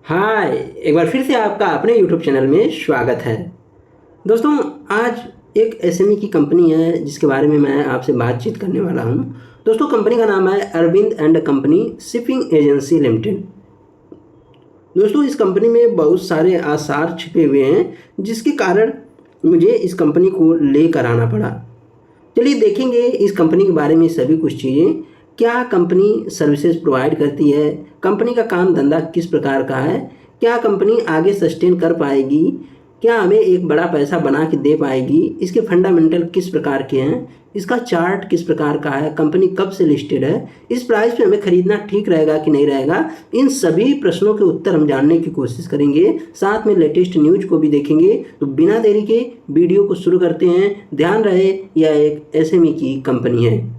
हाय, एक बार फिर से आपका अपने यूट्यूब चैनल में स्वागत है। दोस्तों, आज एक एसएमई की कंपनी है जिसके बारे में मैं आपसे बातचीत करने वाला हूं। दोस्तों, कंपनी का नाम है Arvind and company shipping agency limited. दोस्तों, इस कंपनी में बहुत सारे आसार छिपे हुए हैं जिसके कारण मुझे इस कंपनी को लेकर आना पड़ा। चलिए देखेंगे इस कंपनी के बारे में सभी कुछ चीज़ें। क्या कंपनी सर्विसेज प्रोवाइड करती है, कंपनी का काम धंधा किस प्रकार का है, क्या कंपनी आगे सस्टेन कर पाएगी, क्या हमें एक बड़ा पैसा बना के दे पाएगी, इसके फंडामेंटल किस प्रकार के हैं, इसका चार्ट किस प्रकार का है, कंपनी कब से लिस्टेड है, इस प्राइस पे हमें खरीदना ठीक रहेगा कि नहीं रहेगा, इन सभी प्रश्नों के उत्तर हम जानने की कोशिश करेंगे। साथ में लेटेस्ट न्यूज को भी देखेंगे। तो बिना देरी के वीडियो को शुरू करते हैं। ध्यान रहे, यह एक एसएमई की कंपनी है।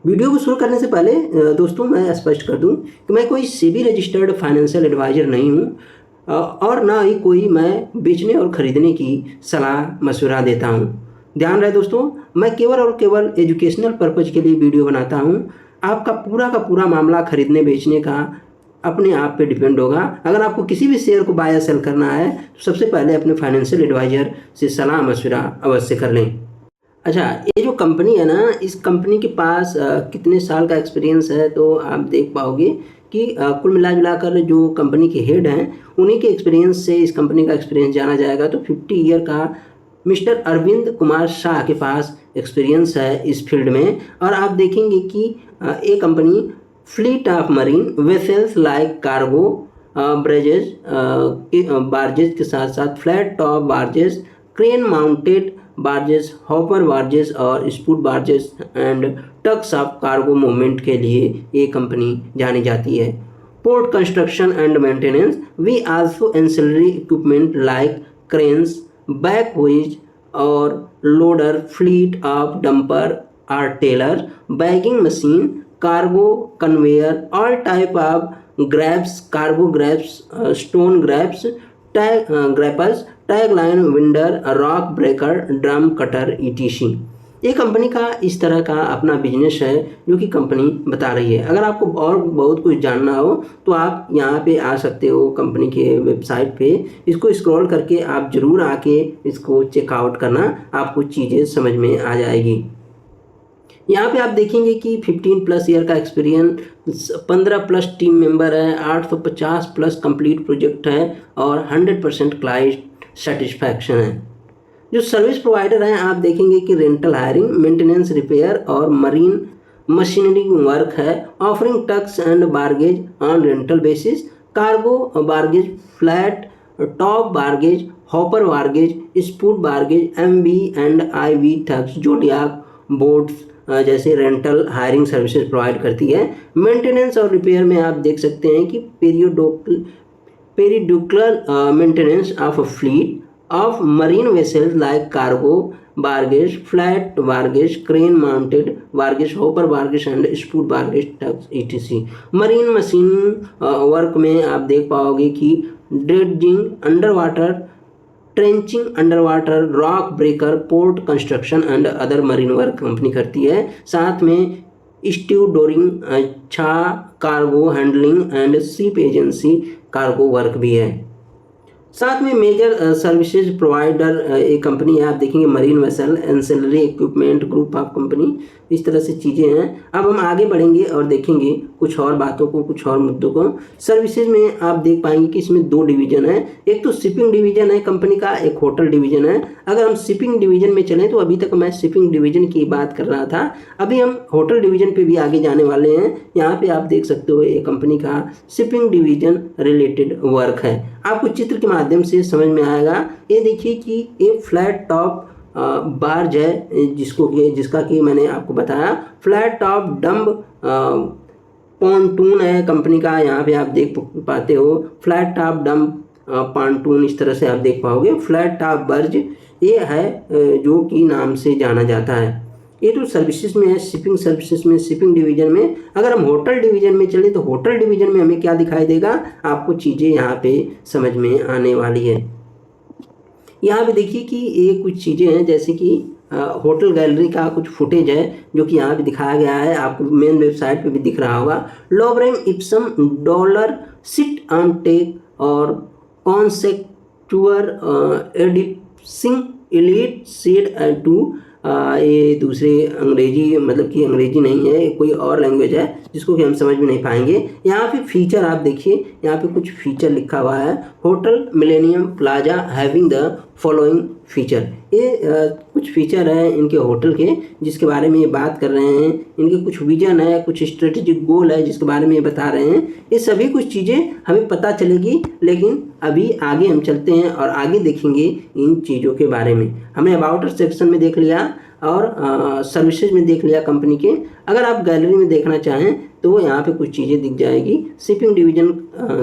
वीडियो को शुरू करने से पहले दोस्तों मैं स्पष्ट कर दूं कि मैं कोई सेबी रजिस्टर्ड फाइनेंशियल एडवाइजर नहीं हूं और ना ही कोई मैं बेचने और ख़रीदने की सलाह मशवरा देता हूं। ध्यान रहे दोस्तों, मैं केवल और केवल एजुकेशनल पर्पज़ के लिए वीडियो बनाता हूं। आपका पूरा का पूरा मामला खरीदने बेचने का अपने आप पे डिपेंड होगा। अगर आपको किसी भी शेयर को बाय या सेल करना है तो सबसे पहले अपने फाइनेंशियल एडवाइजर से सलाह मशवरा अवश्य कर लें। अच्छा, ये जो कंपनी है ना, इस कंपनी के पास कितने साल का एक्सपीरियंस है तो आप देख पाओगे कि कुल मिला जुलाकर जो कंपनी के हेड हैं उन्हीं के एक्सपीरियंस से इस कंपनी का एक्सपीरियंस जाना जाएगा। तो 50 ईयर का मिस्टर अरविंद कुमार शाह के पास एक्सपीरियंस है इस फील्ड में। और आप देखेंगे कि ये company fleet of marine vessels like cargo barges barges के साथ साथ flat top barges, crane mounted barges, hopper barges और spud barges and tugs of cargo movement के लिए ये कंपनी जानी जाती है। Port construction and maintenance, we also ancillary equipment like cranes, backhoes और लोडर, फ्लीट ऑफ डंपर और trailer, bagging machine, cargo conveyor, all type of grabs, cargo grabs, stone grabs, ग्रैपर्स, tag line winder, rock breaker, drum cutter ETC. ये company का इस तरह का अपना business है जो कि कंपनी बता रही है। अगर आपको और बहुत कुछ जानना हो तो आप यहाँ पे आ सकते हो कंपनी के वेबसाइट पे। इसको स्क्रॉल करके आप ज़रूर आके इसको चेकआउट करना, आपको चीज़ें समझ में आ जाएगी। यहाँ पे आप देखेंगे कि 15 प्लस ईयर का एक्सपीरियंस, 15 प्लस टीम मेंबर है, 850 प्लस कंप्लीट प्रोजेक्ट है और 100% क्लाइंट सेटिस्फैक्शन है। जो सर्विस प्रोवाइडर हैं आप देखेंगे कि रेंटल, हायरिंग, मेंटेनेंस, रिपेयर और मरीन मशीनरी वर्क है, offering tugs and barges on rental basis, cargo barges, flat top barges, hopper barges, spud barges, MB and IV tugs, zodiac boats जैसे rental hiring services provide करती है। Maintenance और repair में आप देख सकते हैं कि periodical maintenance of a fleet of marine vessels like cargo barges, flat barges, crane mounted barges, hopper barges and spud barges tugs ETC. Marine machine work में आप देख पाओगे कि dredging, under water trenching, under water, rock breaker, port construction and other marine work company करती है। साथ में stevedoring, छा cargo handling and ship agency cargo work भी है। साथ में मेजर सर्विसेज प्रोवाइडर एक कंपनी है। आप देखेंगे marine vessel, ancillary equipment, group of company, इस तरह से चीज़ें हैं। अब हम आगे बढ़ेंगे और देखेंगे कुछ और बातों को, कुछ और मुद्दों को। सर्विसेज में आप देख पाएंगे कि इसमें 2 डिवीजन है। एक तो शिपिंग डिवीजन है कंपनी का, एक होटल डिवीजन है। अगर हम शिपिंग डिवीजन में चलें तो अभी तक मैं शिपिंग डिवीजन की बात कर रहा था, अभी हम होटल डिवीजन पे भी आगे जाने वाले हैं। यहाँ पे आप देख सकते हो ये कंपनी का शिपिंग डिवीजन रिलेटेड वर्क है। आपको चित्र के माध्यम से समझ में आएगा। ये देखिए कि एक फ्लैट टॉप बार्ज है जिसका कि मैंने आपको बताया, फ्लैट टॉप डम्ब पॉन्टून है कंपनी का। यहाँ पे आप देख पाते हो फ्लैट टॉप डम्ब पॉन्टून, इस तरह से आप देख पाओगे। फ्लैट टॉप बर्ज ये है जो कि नाम से जाना जाता है। ये तो सर्विसेज में है, शिपिंग सर्विसेज में, शिपिंग डिवीजन में। अगर हम होटल डिवीजन में चले तो होटल डिवीजन में हमें क्या दिखाई देगा, आपको चीज़ें यहाँ पे समझ में आने वाली है। यहाँ पे देखिए कि ये कुछ चीज़ें हैं जैसे कि होटल गैलरी का कुछ फुटेज है जो कि यहाँ पे दिखाया गया है, आपको मेन वेबसाइट पे भी दिख रहा होगा। लोब्रेम इप्सम डॉलर सिट ऑन टेक और consectetur adipiscing elit sed do, ये दूसरे अंग्रेजी, मतलब कि अंग्रेजी नहीं है, कोई और लैंग्वेज है जिसको कि हम समझ में नहीं पाएंगे। यहाँ पे फीचर आप देखिए, यहाँ पे कुछ फीचर लिखा हुआ है, hotel millennium plaza having the following feature. ये कुछ फीचर है इनके होटल के जिसके बारे में ये बात कर रहे हैं। इनके कुछ विजन है, कुछ स्ट्रेटेजिक गोल है जिसके बारे में ये बता रहे हैं। ये सभी कुछ चीज़ें हमें पता चलेगी, लेकिन अभी आगे हम चलते हैं और आगे देखेंगे इन चीज़ों के बारे में। हमने अबाउट सेक्शन में देख लिया और सर्विसेज में देख लिया कंपनी के। अगर आप गैलरी में देखना चाहें तो यहाँ पे कुछ चीज़ें दिख जाएगी। शिपिंग डिवीजन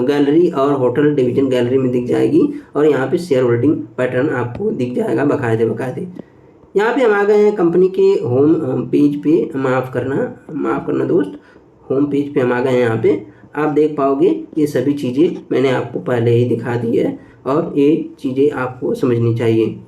गैलरी और होटल डिवीजन गैलरी में दिख जाएगी, और यहाँ पे शेयर होल्डिंग पैटर्न आपको दिख जाएगा बकायदे। यहाँ पे हम आ गए हैं कंपनी के होम पेज पे। माफ़ करना दोस्त, होम पेज पे हम आ गए हैं। यहाँ पे आप देख पाओगे ये सभी चीज़ें मैंने आपको पहले ही दिखा दी है, और ये चीज़ें आपको समझनी चाहिए।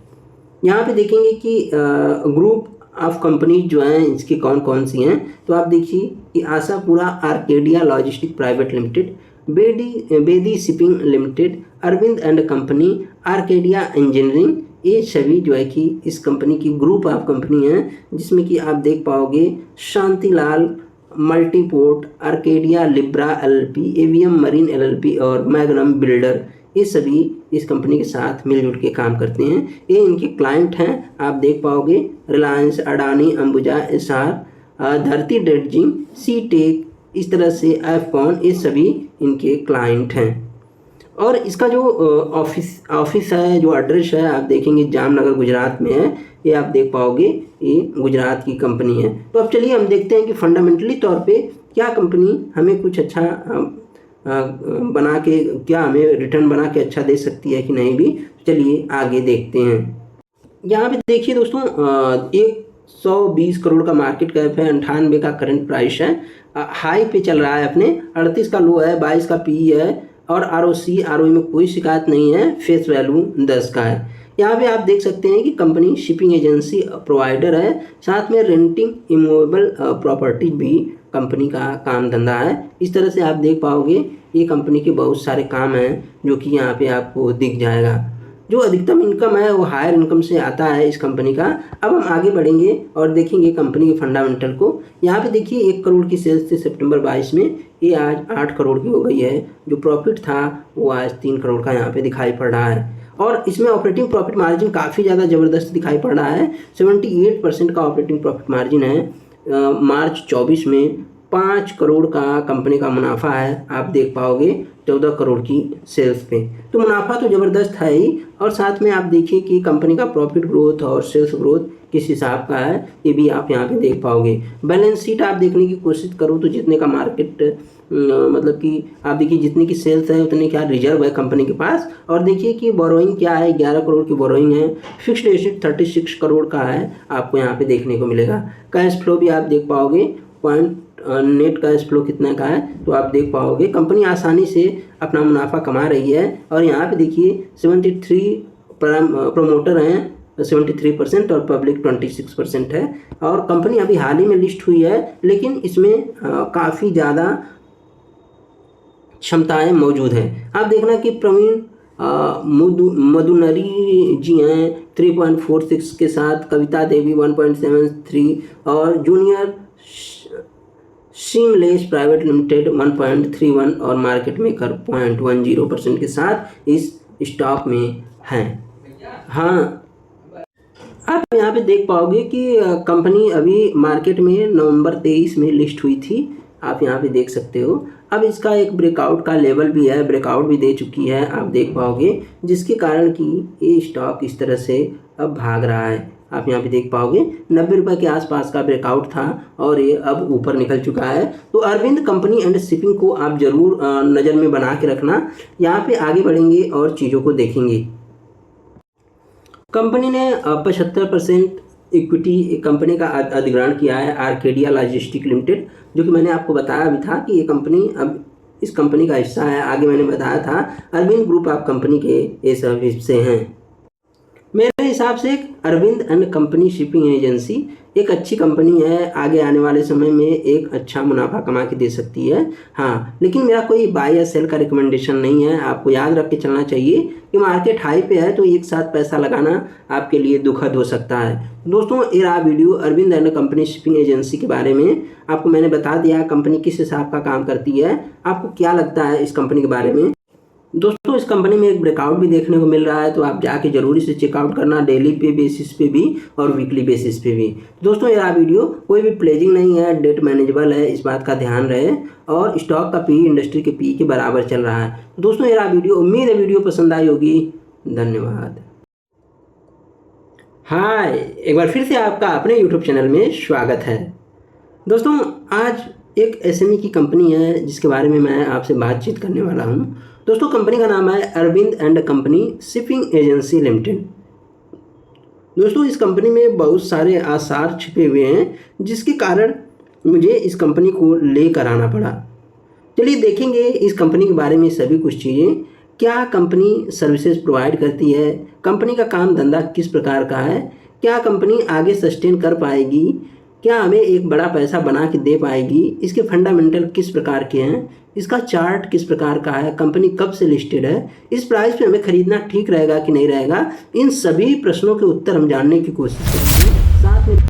यहाँ पे देखेंगे कि ग्रुप ऑफ कंपनी जो हैं इसकी कौन कौन सी हैं, तो आप देखिए कि Ashapura Arcadia logistic private limited, Bedi shipping limited, Arvind and company, Arcadia engineering, ये सभी जो है कि इस कंपनी की ग्रुप ऑफ कंपनी हैं, जिसमें कि आप देख पाओगे Shantilal multiport, Arcadia Libra LLP, AVM marine LLP और मैग्नम बिल्डर, ये सभी इस कंपनी के साथ मिलजुल के काम करते हैं। ये इनके क्लाइंट हैं, आप देख पाओगे रिलायंस, अडानी, अंबुजा, एस्सार, धरती ड्रेजिंग, सी टेक, इस तरह से एफकॉन, ये सभी इनके क्लाइंट हैं। और इसका जो ऑफिस है, जो एड्रेस है, आप देखेंगे जामनगर गुजरात में है। ये आप देख पाओगे ये गुजरात की कंपनी है। तो अब चलिए हम देखते हैं कि फंडामेंटली तौर पे क्या कंपनी हमें कुछ अच्छा बना के, क्या हमें रिटर्न बना के अच्छा दे सकती है कि नहीं भी। चलिए आगे देखते हैं। यहाँ पे देखिए दोस्तों, 120 करोड़ का मार्केट कैप है, 98 का करंट प्राइस है, हाई पे चल रहा है अपने, 38 का लो है, 22 का पी है, और ROE में कोई शिकायत नहीं है, फेस वैल्यू 10 का है। यहाँ पे आप देख सकते हैं कि कंपनी शिपिंग एजेंसी प्रोवाइडर है, साथ में रेंटिंग इमूवेबल प्रॉपर्टी भी कंपनी का काम धंधा है। इस तरह से आप देख पाओगे ये कंपनी के बहुत सारे काम हैं जो कि यहाँ पे आपको दिख जाएगा। जो अधिकतम इनकम है वो हायर इनकम से आता है इस कंपनी का। अब हम आगे बढ़ेंगे और देखेंगे कंपनी के फंडामेंटल को। यहाँ पे देखिए 1 करोड़ की सेल्स थी सितंबर 22 में, ये आज 8 करोड़ की हो गई है। जो प्रॉफिट था वो आज 3 करोड़ का यहाँ पे दिखाई पड़ रहा है, और इसमें ऑपरेटिंग प्रॉफिट मार्जिन काफ़ी ज़्यादा ज़बरदस्त दिखाई पड़ रहा है। 78% का ऑपरेटिंग प्रॉफिट मार्जिन है। मार्च 24 में 5 करोड़ का कंपनी का मुनाफा है, आप देख पाओगे 14 करोड़ की सेल्स पे। तो मुनाफा तो ज़बरदस्त है ही, और साथ में आप देखिए कि कंपनी का प्रॉफिट ग्रोथ और सेल्स ग्रोथ किस हिसाब का है, ये भी आप यहाँ पे देख पाओगे। बैलेंस शीट आप देखने की कोशिश करो तो जितने का मार्केट मतलब कि आप देखिए जितने की सेल्स है उतने क्या रिजर्व है कंपनी के पास। और देखिए कि बोरोइंग क्या है, 11 करोड़ की बोरोइंग है। फिक्स्ड एसेट 36 करोड़ का है, आपको यहाँ पे देखने को मिलेगा। कैश फ्लो भी आप देख पाओगे, नेट कैश फ्लो कितना का है तो आप देख पाओगे। कंपनी आसानी से अपना मुनाफा कमा रही है, और यहाँ पे देखिए 73 प्रमोटर हैं, 73% और पब्लिक 26% है। और कंपनी अभी हाल ही में लिस्ट हुई है, लेकिन इसमें काफ़ी ज़्यादा क्षमताएं मौजूद हैं। आप देखना कि प्रवीण मधुनरी जी हैं 3.46 के साथ, कविता देवी 1.73 और जूनियर सीमलेस प्राइवेट लिमिटेड 1.31 और मार्केट मेकर 0.10% के साथ इस स्टॉक में हैं। हाँ, आप यहाँ पे देख पाओगे कि कंपनी अभी मार्केट में नवंबर 23 में लिस्ट हुई थी, आप यहाँ पे देख सकते हो। अब इसका एक ब्रेकआउट का लेवल भी है, ब्रेकआउट भी दे चुकी है, आप देख पाओगे, जिसके कारण कि ये स्टॉक इस तरह से अब भाग रहा है। आप यहाँ पे देख पाओगे 90 रुपये के आसपास का ब्रेकआउट था और ये अब ऊपर निकल चुका है। तो अरविंद कंपनी एंड शिपिंग को आप ज़रूर नज़र में बना के रखना। यहाँ पे आगे बढ़ेंगे और चीज़ों को देखेंगे। कंपनी ने 75% इक्विटी कंपनी का अधिग्रहण किया है आर्केडिया लॉजिस्टिक लिमिटेड, जो कि मैंने आपको बताया भी था कि ये कंपनी अब इस कंपनी का हिस्सा है। आगे मैंने बताया था अरविंद ग्रुप ऑफ कंपनी के ये सब हिस्से हैं। मेरे हिसाब से एक Arvind and company shipping agency एक अच्छी कंपनी है, आगे आने वाले समय में एक अच्छा मुनाफा कमा के दे सकती है। हाँ, लेकिन मेरा कोई बाय या सेल का रिकमेंडेशन नहीं है। आपको याद रख के चलना चाहिए कि मार्केट हाई पे है तो एक साथ पैसा लगाना आपके लिए दुखद हो सकता है। दोस्तों, ये रहा video Arvind and company shipping agency के बारे में। आपको मैंने बता दिया कंपनी किस हिसाब का काम करती है। आपको क्या लगता है इस कंपनी के बारे में? दोस्तों, इस कंपनी में एक ब्रेकआउट भी देखने को मिल रहा है, तो आप जाके जरूरी से चेकआउट करना, डेली पे बेसिस पे भी और वीकली बेसिस पे भी। दोस्तों, ये रहा वीडियो, कोई भी प्लेजिंग नहीं है, डेट मैनेजेबल है, इस बात का ध्यान रहे। और स्टॉक का पी इंडस्ट्री के पी के बराबर चल रहा है। दोस्तों, ये रहा वीडियो, उम्मीद है वीडियो पसंद आई होगी। धन्यवाद। हाय, एक बार फिर से आपका अपने यूट्यूब चैनल में स्वागत है। दोस्तों, आज एक एसएमई की कंपनी है जिसके बारे में मैं आपसे बातचीत करने वाला हूं। दोस्तों, कंपनी का नाम है Arvind and company shipping agency limited. दोस्तों, इस कंपनी में बहुत सारे आसार छिपे हुए हैं जिसके कारण मुझे इस कंपनी को लेकर आना पड़ा। चलिए देखेंगे इस कंपनी के बारे में सभी कुछ चीज़ें। क्या कंपनी सर्विसेज प्रोवाइड करती है, कंपनी का काम धंधा किस प्रकार का है, क्या कंपनी आगे सस्टेन कर पाएगी, क्या हमें एक बड़ा पैसा बना के दे पाएगी, इसके फंडामेंटल किस प्रकार के हैं, इसका चार्ट किस प्रकार का है, कंपनी कब से लिस्टेड है, इस प्राइस पे हमें खरीदना ठीक रहेगा कि नहीं रहेगा, इन सभी प्रश्नों के उत्तर हम जानने की कोशिश करेंगे। साथ में